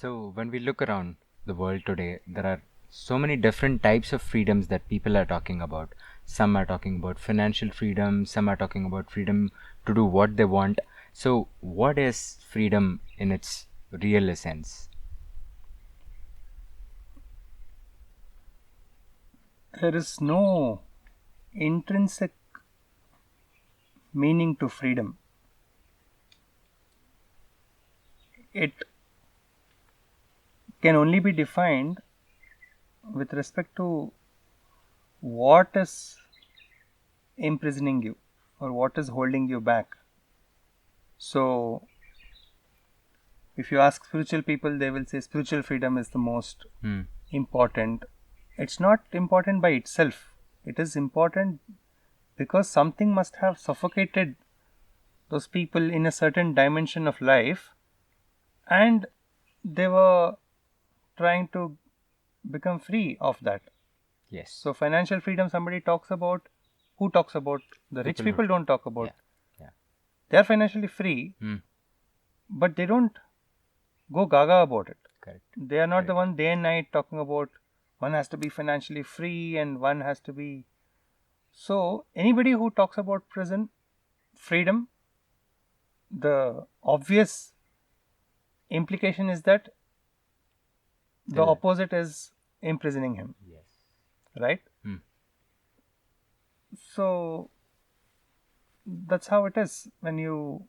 So when we look around the world today, there are so many different types of freedoms that people are talking about. Some are talking about financial freedom, some are talking about freedom to do what they want. So what is freedom in its real essence? There is no intrinsic meaning to freedom. It can only be defined with respect to what is imprisoning you or what is holding you back. So, if you ask spiritual people, they will say spiritual freedom is the most Hmm. important. It's not important by itself, it is important because something must have suffocated those people in a certain dimension of life, and they were trying to become free of that. Yes. So financial freedom, somebody talks about, who talks about? The rich People who, people don't talk about. yeah, yeah. They are financially free, Hmm. but they don't go gaga about it. Correct. They are not the Correct. one day and night talking about one has to be financially free and one has to be. So anybody who talks about prison freedom, the obvious implication is that the Still, opposite is imprisoning him, yes. right? Hmm. So that's how it is when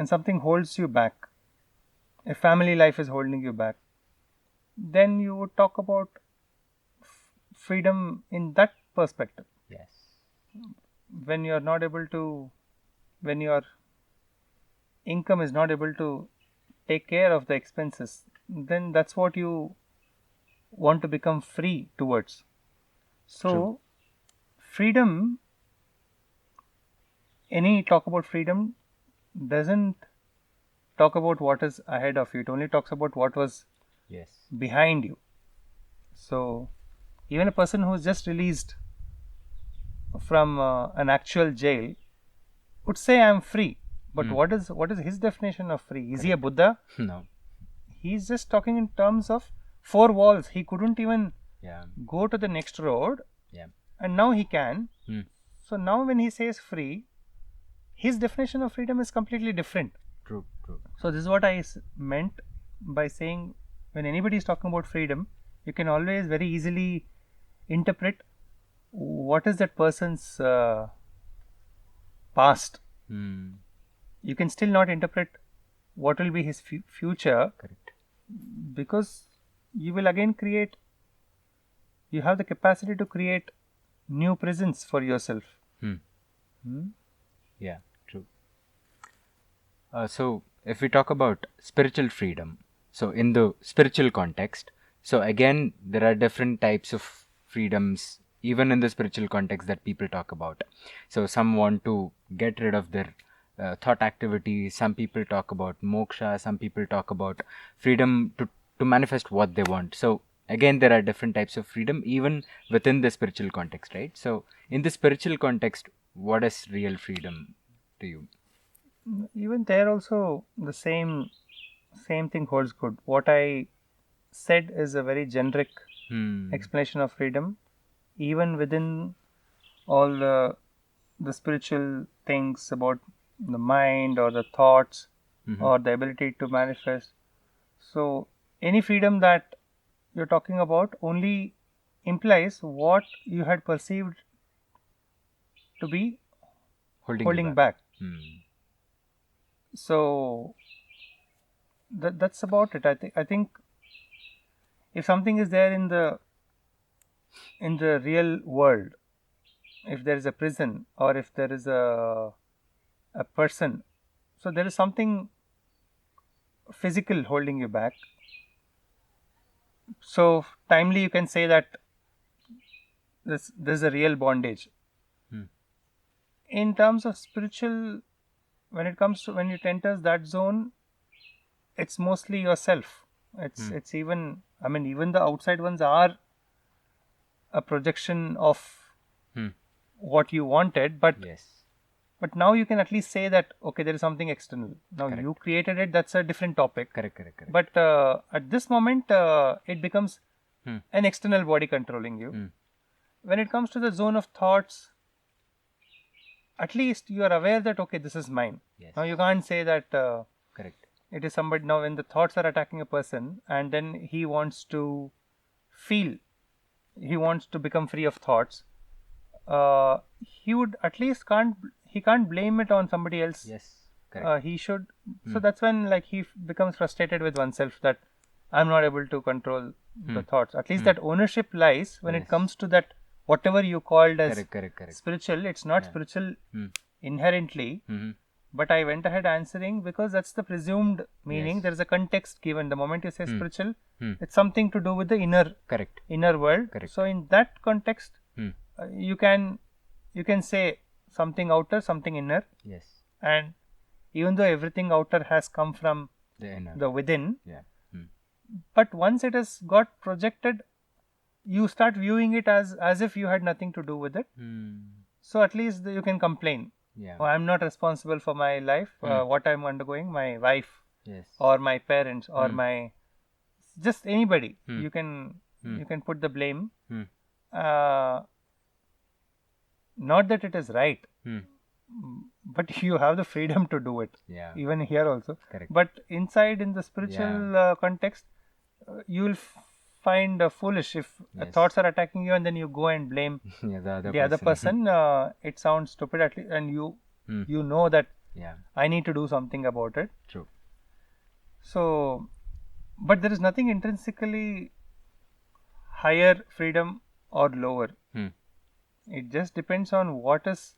something holds you back. If family life is holding you back, then you would talk about freedom in that perspective. Yes. When you're not able to, when your income is not able to take care of the expenses, then that's what you want to become free towards. True. So, freedom, any talk about freedom doesn't talk about what is ahead of you, it only talks about what was Yes. behind you. So, even a person who is just released from an actual jail would say, "I am free." But Hmm. what is his definition of free? Is he a Correct. Buddha? No. He's just talking in terms of four walls. He couldn't even Yeah. go to the next road, Yeah. and now he can. Hmm. So now, when he says free, his definition of freedom is completely different. True. True. So this is what I meant by saying, when anybody is talking about freedom, you can always very easily interpret what is that person's past. Hmm. You can still not interpret what will be his future, Correct. because you will again create, you have the capacity to create new prisons for yourself. Hmm. Hmm? Yeah. True. So, if we talk about spiritual freedom, so in the spiritual context, so again, there are different types of freedoms, even in the spiritual context, that people talk about. So, some want to get rid of their thought activity, some people talk about moksha, some people talk about freedom to manifest what they want. So, again, there are different types of freedom, even within the spiritual context, right? So, in the spiritual context, what is real freedom to you? Even there also the same thing holds good. What I said is a very generic Hmm. explanation of freedom. Even within all the spiritual things about the mind or the thoughts Mm-hmm. or the ability to manifest. So any freedom that you're talking about only implies what you had perceived to be Holding you holding back. back. Hmm. So that's about it. I think if something is there in the real world, if there is a prison or if there is a person, so there is something physical holding you back. So timely you can say that this is a real bondage. Hmm. In terms of spiritual, when it comes to, when it enters that zone, it's mostly yourself. it's Hmm. it's even, I mean, even the outside ones are a projection of Hmm. what you wanted, but Yes. But now you can at least say that, okay, there is something external. Now you created it, that's a different topic. Correct. But at this moment, it becomes an external body controlling you. When it comes to the zone of thoughts, at least you are aware that, okay, this is mine. Yes. Now you can't say that Correct. it is somebody. Now when the thoughts are attacking a person and then he wants to feel, he wants to become free of thoughts, he would at least can't blame it on somebody else. Yes. Correct. He should. So that's when like he becomes frustrated with oneself that I'm not able to control the thoughts. At least that ownership lies when it comes to that whatever you called as Correct. spiritual. It's not spiritual inherently, but I went ahead answering because that's the presumed meaning. Yes. There is a context given. The moment you say spiritual, it's something to do with the inner world. Correct. So in that context, you can say something outer, something inner, Yes. and even though everything outer has come from The inner. the within, Yeah. but once it has got projected, you start viewing it as if you had nothing to do with it. So at least you can complain. Yeah. Oh, I'm not responsible for my life, what I'm undergoing. My wife Yes. or my parents or my just anybody. You can put the blame. Not that it is right, but you have the freedom to do it. Yeah. Even here also. Correct. But inside in the spiritual context, you will find foolish if thoughts are attacking you and then you go and blame Yeah, the other person. It sounds stupid at least, and you know that Yeah. I need to do something about it. True. So, but there is nothing intrinsically higher freedom or lower. It just depends on what has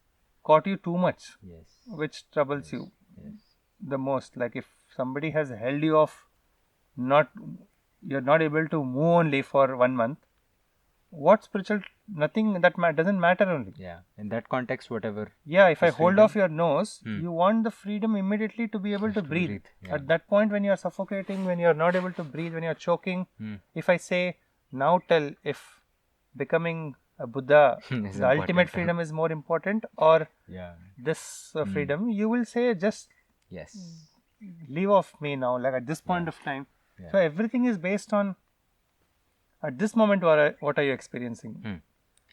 caught you too much, Yes. which troubles you Yes. the most. Like if somebody has held you off, you're not able to move only for 1 month. What spiritual? Nothing that doesn't matter only. Yeah. In that context, whatever. Yeah, if I is hold freedom. off your nose, you want the freedom immediately to be able to breathe. breathe, yeah. At that point, when you are suffocating, when you are not able to breathe, when you are choking, if I say, now tell if becoming a Buddha, Is the ultimate important. freedom is more important, or Yeah. this freedom, you will say, just Yes. leave off me now, like at this point of time. Yeah. So everything is based on, at this moment, what are you experiencing?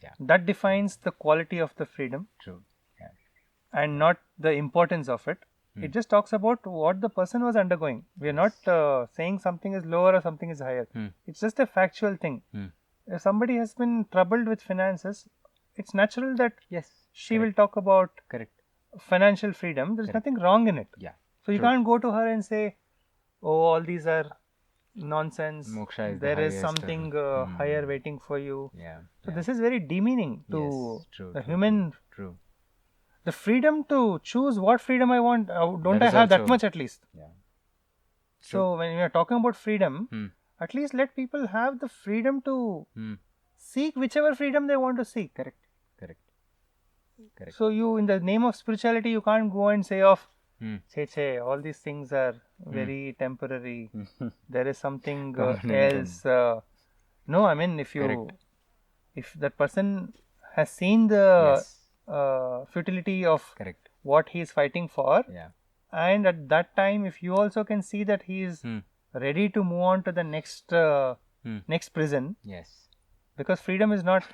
Yeah. That defines the quality of the freedom True. Yeah. and not the importance of it. It just talks about what the person was undergoing. We are not saying something is lower or something is higher. It's just a factual thing. If somebody has been troubled with finances, it's natural that Yes. she will talk about Correct. financial freedom. There's nothing wrong in it. Yeah. So you can't go to her and say, oh, all these are nonsense. Moksha is the there is highest, something higher waiting for you. Yeah. So this is very demeaning to Yes, true, the true, human. True. The freedom to choose what freedom I want, don't That I is have that also- much at least? Yeah. So when we are talking about freedom, at least let people have the freedom to seek whichever freedom they want to seek. Correct. Correct. Correct. So you, in the name of spirituality, you can't go and say che, all these things are very temporary. There is something else. No, I mean, if that person has seen the Yes. futility of Correct. what he is fighting for, Yeah. and at that time, if you also can see that he is ready to move on to the next prison, Yes. because freedom is not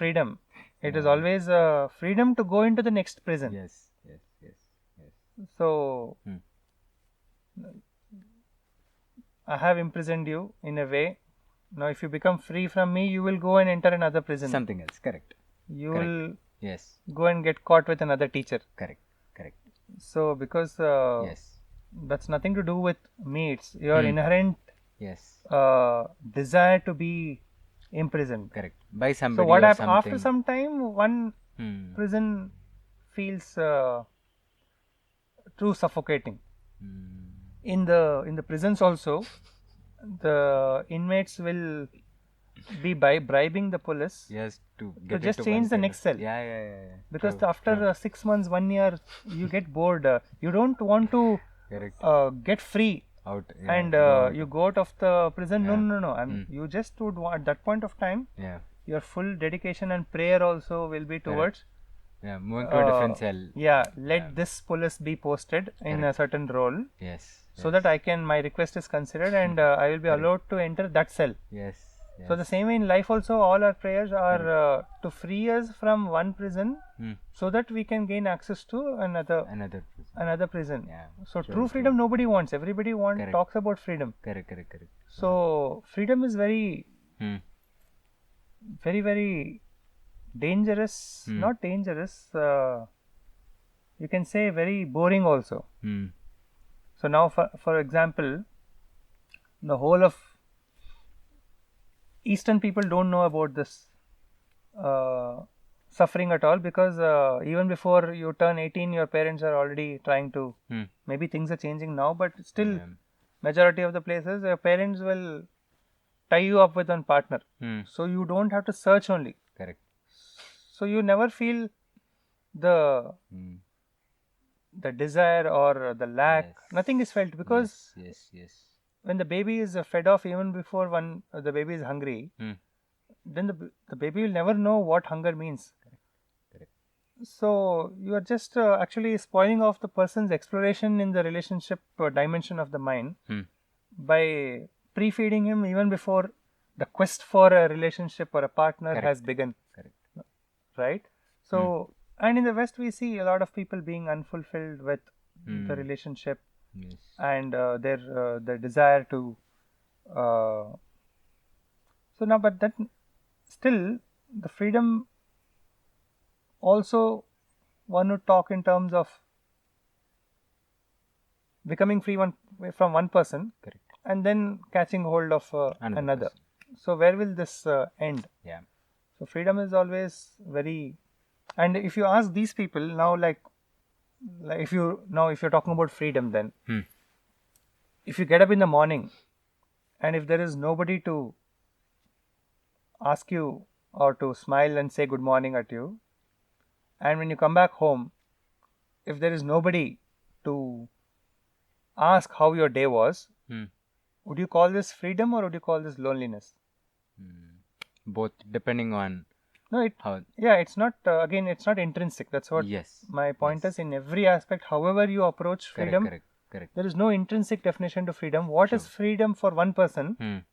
freedom. It is always freedom to go into the next prison. Yes. Yes. Yes. Yes. So, I have imprisoned you in a way. Now, if you become free from me, you will go and enter another prison. Something else. Correct. You Correct. will Yes. go and get caught with another teacher. Correct. Correct. So, because Yes. that's nothing to do with me, it's your inherent Yes. desire to be imprisoned. Correct. By somebody So, what or happens after something. some time, one Hmm. prison feels too suffocating. In the prisons also, the inmates will be bribing the police Yes. To get just into change one the kind next of- cell. Yeah. because True, after true. 6 months, 1 year, you get bored. You don't want to Correct. get free Out. and you go out of the prison. No. You just would want, at that point of time, Yeah. your full dedication and prayer also will be towards Yeah, moving to a different cell. Let this fullest be posted in a Correct. certain role, Yes. so that my request is considered and I will be allowed to enter that cell. Yes. So the same way in life also, all our prayers are to free us from one prison, so that we can gain access to another prison. Yeah. So true freedom nobody wants. Everybody Correct. talks about freedom. Correct. So freedom is very, very dangerous. Not dangerous. You can say very boring also. So now, for example, the whole of Eastern people don't know about this suffering at all, because even before you turn 18, your parents are already trying to. Maybe things are changing now, but still, majority of the places, your parents will tie you up with one partner. So you don't have to search only. Correct. So you never feel the desire or the lack. Yes. Nothing is felt, because Yes. when the baby is fed off, even before the baby is hungry, then the baby will never know what hunger means. Correct. So you are just actually spoiling off the person's exploration in the relationship dimension of the mind by pre-feeding him even before the quest for a relationship or a partner has begun. Correct. Right? So, and in the West, we see a lot of people being unfulfilled with the relationship. Yes. And their desire to so now, but that still, the freedom also, one would talk in terms of becoming free from one person, Correct. and then catching hold of another. person. So where will this end? Yeah. So freedom is always very, and if you ask these people now, like if you're talking about freedom, then if you get up in the morning and if there is nobody to ask you or to smile and say good morning at you, and when you come back home, if there is nobody to ask how your day was, would you call this freedom or would you call this loneliness? Both, depending on No, how. it's not, again, it's not intrinsic. That's what my point is. In every aspect, however you approach freedom, Correct. there is no intrinsic definition to freedom. What is freedom for one person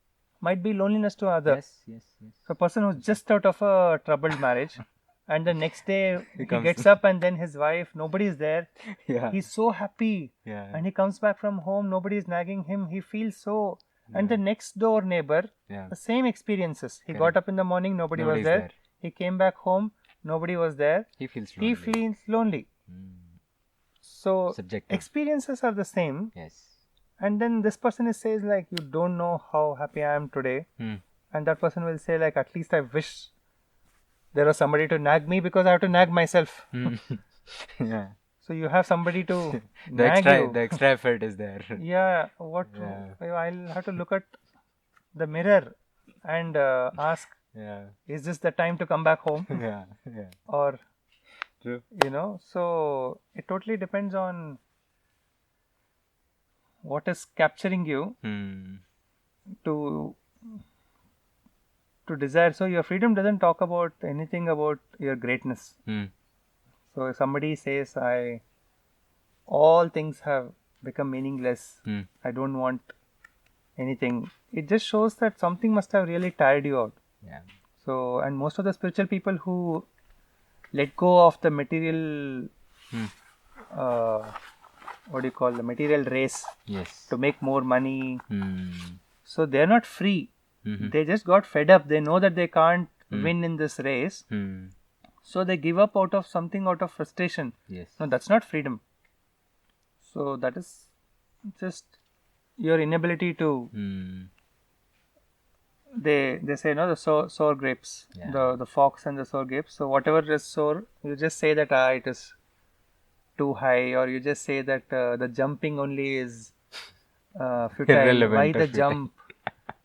might be loneliness to others. Yes. So a person who's just out of a troubled marriage, and the next day he gets up and then his wife, nobody is there. Yeah. He's so happy. Yeah. And he comes back from home, nobody is nagging him. He feels so. And the next door neighbor, the same experiences. He got up in the morning, nobody was there. He came back home, nobody was there. He feels lonely. So Subjective. experiences are the same. Yes. And then this person says like, you don't know how happy I am today. And that person will say like, at least I wish there was somebody to nag me, because I have to nag myself. Yeah. So you have somebody to The nag you. The extra effort is there. Yeah. I'll have to look at the mirror and ask, is this the time to come back home? Yeah. Or, True. So it totally depends on what is capturing you to desire. So your freedom doesn't talk about anything about your greatness. So if somebody says, all things have become meaningless, I don't want anything, it just shows that something must have really tired you out. Yeah. So, and most of the spiritual people who let go of the material, the material race, to make more money, so they're not free. They just got fed up. They know that they can't win in this race. So they give up out of frustration. Yes. No, that's not freedom. So that is just your inability to. They say no, the sour grapes, the fox and the sour grapes. So whatever is sour, you just say that it is too high, or you just say that the jumping only is futile. Irrelevant. Why the jump?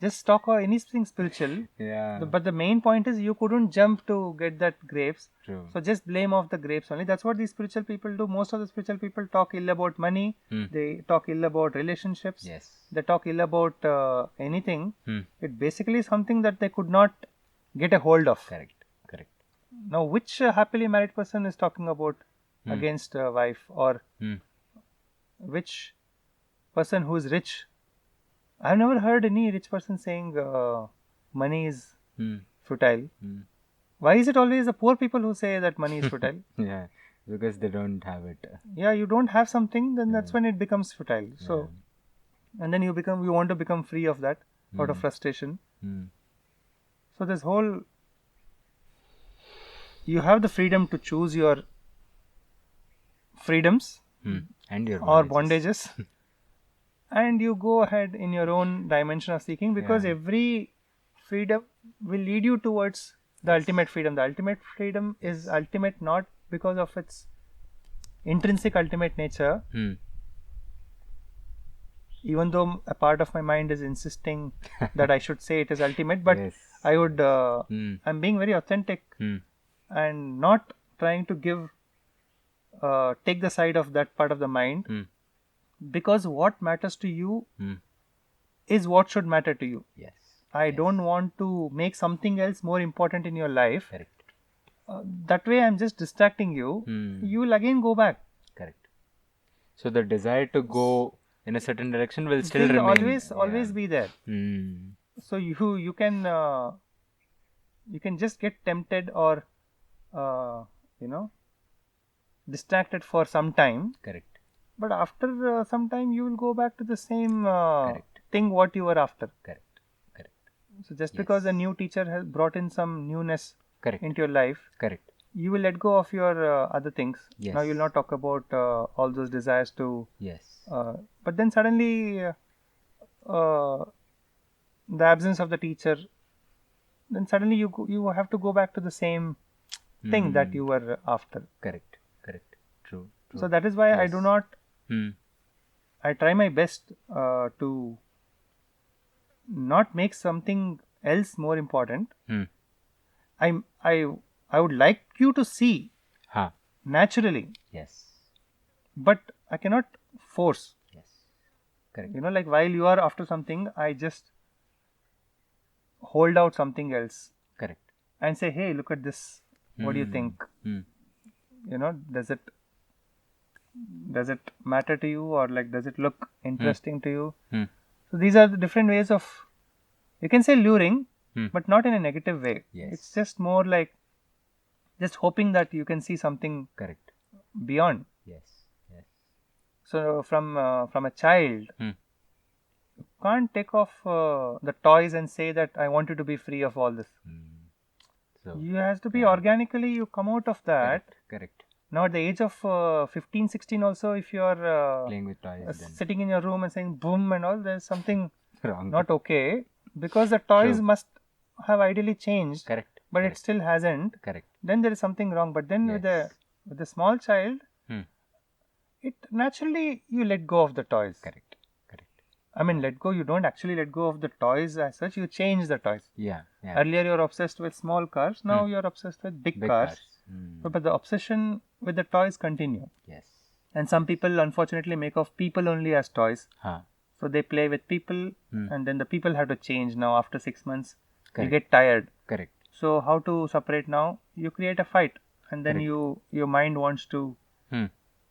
Just talk about anything spiritual. Yeah. But the main point is you couldn't jump to get that grapes. True. So just blame off the grapes only. That's what these spiritual people do. Most of the spiritual people talk ill about money. They talk ill about relationships. Yes. They talk ill about anything. It basically is something that they could not get a hold of. Correct. Now, which happily married person is talking about against a wife, or which person who is rich? I've never heard any rich person saying money is futile. Why is it always the poor people who say that money is futile? Yeah, because they don't have it. Yeah, you don't have something, then that's when it becomes futile. So, and then you want to become free of that out of frustration. So this whole, you have the freedom to choose your freedoms And your or bondages. bondages, and you go ahead in your own dimension of seeking, because every freedom will lead you towards the ultimate freedom. The ultimate freedom is ultimate not because of its intrinsic ultimate nature, even though a part of my mind is insisting that I should say it is ultimate, but I would I'm being very authentic and not trying to give take the side of that part of the mind, because what matters to you is what should matter to you. Yes. I don't want to make something else more important in your life. Correct. That way I'm just distracting you. You will again go back. Correct. So the desire to go in a certain direction will still Will remain. always be there. So you can just get tempted or distracted for some time. Correct. But after some time you will go back to the same Correct. thing what you were after. Correct. Correct. So just because a new teacher has brought in some newness Correct. into your life, Correct. you will let go of your other things. Yes. Now you will not talk about all those desires to. Yes. But then suddenly, the absence of the teacher, then suddenly you have to go back to the same thing that you were after. Correct. Correct. True. True. So that is why I do not. I try my best to not make something else more important. I would like you to see naturally, Yes. but I cannot force. Yes. Correct. Like while you are after something, I just hold out something else Correct. and say, hey, look at this. What do you think? Does it matter to you, or like does it look interesting to you? So these are the different ways of, you can say luring, but not in a negative way. Yes. It's just more like just hoping that you can see something Correct. beyond. Yes. Yes. So from a child, you can't take off the toys and say that I want you to be free of all this. So You has to be organically, you come out of that. correct. Now at the age of 15, 16 also, if you are Playing with toys, then sitting in your room and saying boom and all, there's something wrong. not okay, because the toys must have ideally changed, Correct. but it still hasn't. Correct. Then there is something wrong. But then with the small child, it naturally you let go of the toys. Correct. Correct. I mean, let go. You don't actually let go of the toys as such. You change the toys. Yeah. Yeah. Earlier you're obsessed with small cars. Now you're obsessed with big cars. But the obsession with the toys continue. Yes. And some people unfortunately make of people only as toys. Huh. So they play with people, and then the people have to change. Now after 6 months, Correct. you get tired. Correct. So how to separate now? You create a fight, and then your mind wants to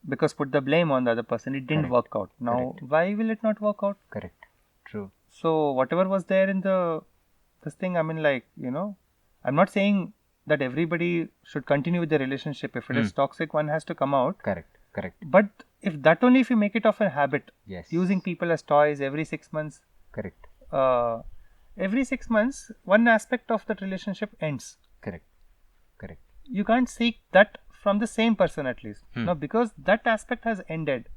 because put the blame on the other person. It didn't work out. Now why will it not work out? Correct. True. So whatever was there in this thing, I mean, like, I'm not saying that everybody should continue with the relationship. If it is toxic, one has to come out. Correct. Correct. But if you make it of a habit, Yes. using people as toys every 6 months, Correct. every 6 months, one aspect of that relationship ends. Correct. Correct. You can't seek that from the same person at least. Now, because that aspect has ended,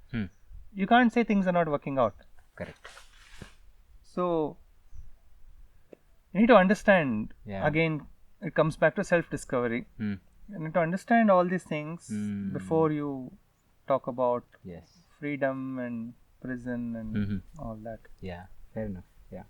you can't say things are not working out. Correct. So, you need to understand, Yeah. again, it comes back to self-discovery. You need to understand all these things before you talk about Yes. freedom and prison and all that. Yeah. Fair enough. Yeah.